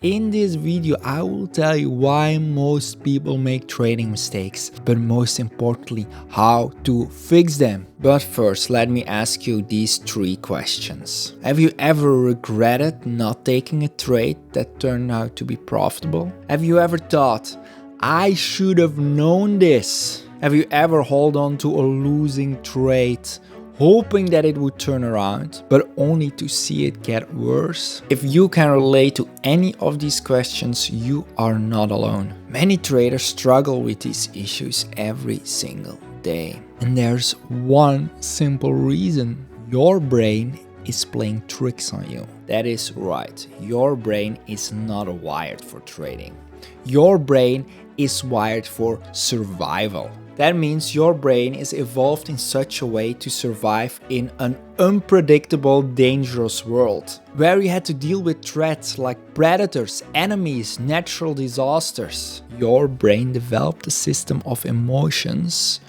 In this video, I will tell you why most people make trading mistakes, but most importantly, how to fix them. But first, let me ask you these 3 questions. Have you ever regretted not taking a trade that turned out to be profitable? Have you ever thought, I should have known this? Have you ever held on to a losing trade, hoping that it would turn around, but only to see it get worse? If you can relate to any of these questions, you are not alone. Many traders struggle with these issues every single day. And there's one simple reason. Your brain is playing tricks on you. That is right. Your brain is not wired for trading. Your brain is wired for survival. That means your brain is evolved in such a way to survive in an unpredictable, dangerous world, where you had to deal with threats like predators, enemies, natural disasters. Your brain developed a system of emotions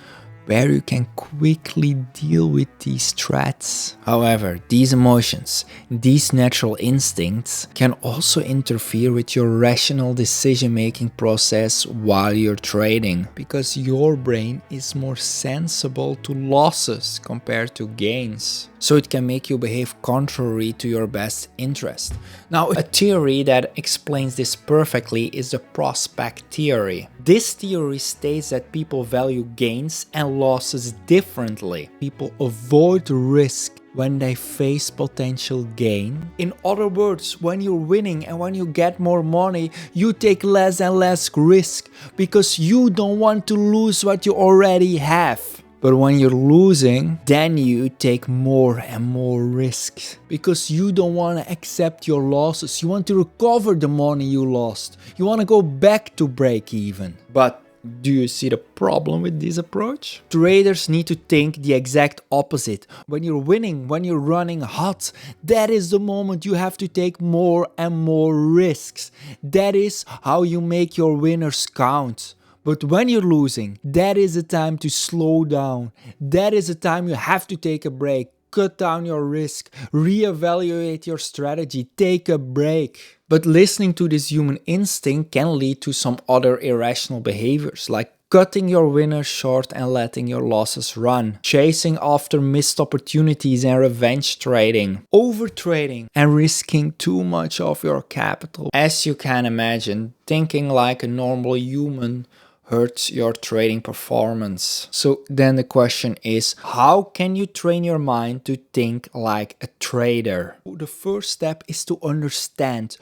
where you can quickly deal with these threats. However, these emotions, these natural instincts, can also interfere with your rational decision-making process while you're trading, because your brain is more sensible to losses compared to gains. So it can make you behave contrary to your best interest. Now, a theory that explains this perfectly is the prospect theory. This theory states that people value gains and losses differently. People avoid risk when they face potential gain. In other words, when you're winning and when you get more money, you take less and less risk because you don't want to lose what you already have. But when you're losing, then you take more and more risks because you don't want to accept your losses. You want to recover the money you lost. You want to go back to break even. But do you see the problem with this approach? Traders need to think the exact opposite. When you're winning, when you're running hot, that is the moment you have to take more and more risks. That is how you make your winners count. But when you're losing, that is the time to slow down. That is the time you have to take a break, cut down your risk, reevaluate your strategy, take a break. But listening to this human instinct can lead to some other irrational behaviors, like cutting your winners short and letting your losses run, chasing after missed opportunities and revenge trading, overtrading, and risking too much of your capital. As you can imagine, thinking like a normal human hurts your trading performance. So then the question is, how can you train your mind to think like a trader? The first step is to understand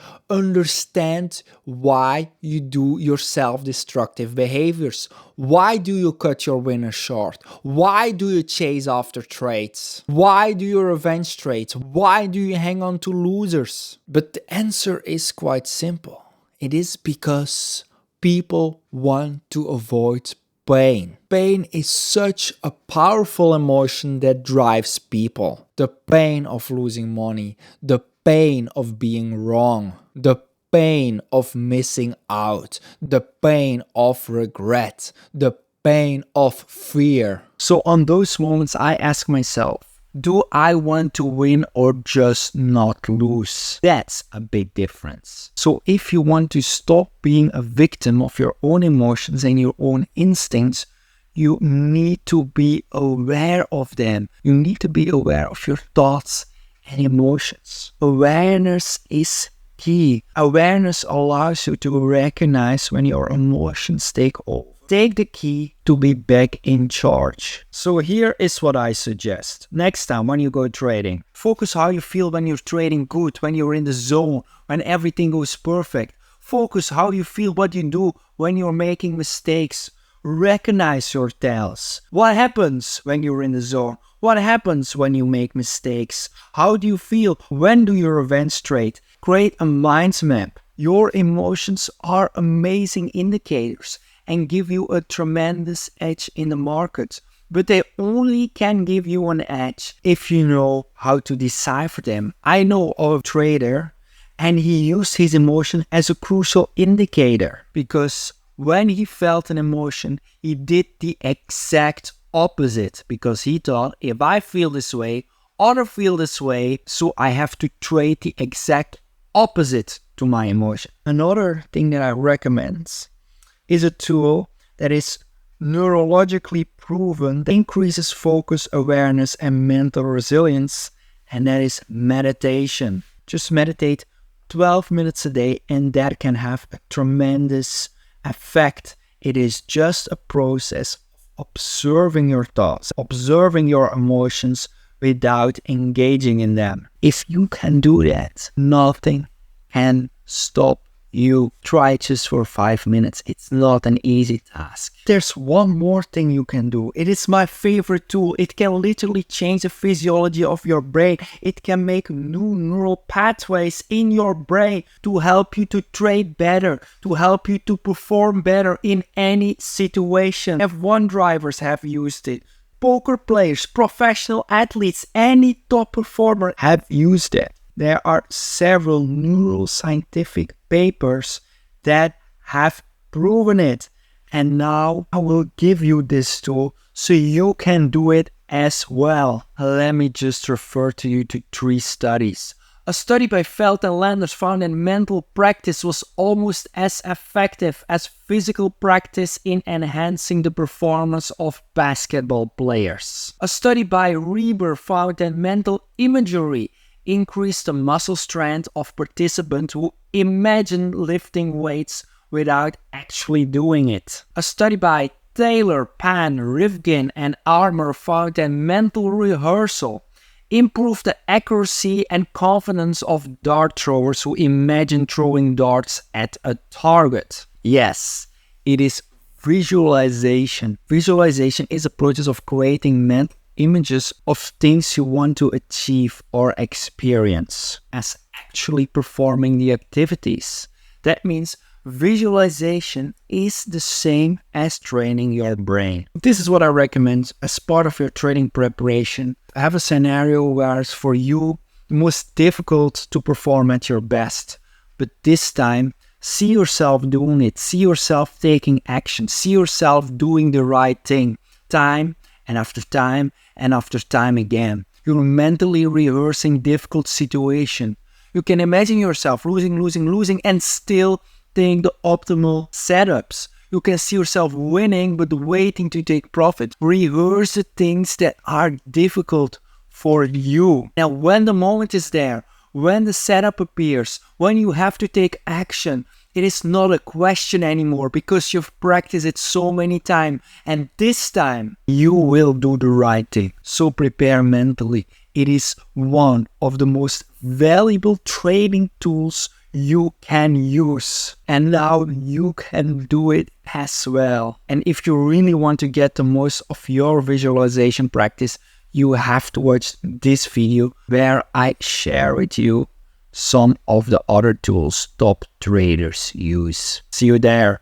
why you do your self-destructive behaviors. Why do you cut your winners short? Why do you chase after trades? Why do you revenge trades? Why do you hang on to losers? But the answer is quite simple. It is because people want to avoid pain. Pain is such a powerful emotion that drives people. The pain of losing money, the pain of being wrong, the pain of missing out, the pain of regret, the pain of fear. So on those moments, I ask myself, do I want to win or just not lose? That's a big difference. So if you want to stop being a victim of your own emotions and your own instincts, you need to be aware of them. You need to be aware of your thoughts and emotions. Awareness is key. Awareness allows you to recognize when your emotions take over. Take the key to be back in charge. So here is what I suggest. Next time when you go trading, focus how you feel when you're trading good, when you're in the zone, when everything goes perfect. Focus how you feel, what you do when you're making mistakes. Recognize your tells. What happens when you're in the zone? What happens when you make mistakes? How do you feel? When do you revenge trade? Create a mind map. Your emotions are amazing indicators and give you a tremendous edge in the market. But they only can give you an edge if you know how to decipher them. I know of a trader and he used his emotion as a crucial indicator because when he felt an emotion, he did the exact opposite because he thought, if I feel this way, others feel this way, so I have to trade the exact opposite to my emotion. Another thing that I recommend is a tool that is neurologically proven that increases focus, awareness, and mental resilience, and that is meditation. Just meditate 12 minutes a day, and that can have a tremendous effect. It is just a process of observing your thoughts, observing your emotions without engaging in them. If you can do that, nothing can stop you. Try just for 5 minutes. It's not an easy task. There's one more thing you can do. It is my favorite tool. It can literally change the physiology of your brain. It can make new neural pathways in your brain to help you to train better, to help you to perform better in any situation. F1 drivers have used it. Poker players, professional athletes, any top performer have used it. There are several neuroscientific papers that have proven it. And now I will give you this tool so you can do it as well. Let me just refer to you to 3 studies. A study by Feld and Landers found that mental practice was almost as effective as physical practice in enhancing the performance of basketball players. A study by Reber found that mental imagery increased the muscle strength of participants who imagine lifting weights without actually doing it. A study by Taylor, Pan, Rivkin, and Armour found that mental rehearsal improved the accuracy and confidence of dart throwers who imagine throwing darts at a target. Yes, it is visualization. Visualization is a process of creating mental images of things you want to achieve or experience as actually performing the activities. That means visualization is the same as training your brain. This is what I recommend as part of your training preparation. Have a scenario where it's for you most difficult to perform at your best, but this time see yourself doing it, see yourself taking action, see yourself doing the right thing time and after time and after time again. You're mentally rehearsing difficult situation. You can imagine yourself losing and still think the optimal setups. You can see yourself winning but waiting to take profit. Rehearse the things that are difficult for you. Now when the moment is there, when the setup appears, when you have to take action, it is not a question anymore because you've practiced it so many times, and this time you will do the right thing. So prepare mentally. It is one of the most valuable training tools you can use, and now you can do it as well. And if you really want to get the most of your visualization practice, you have to watch this video where I share with you some of the other tools top traders use. See you there.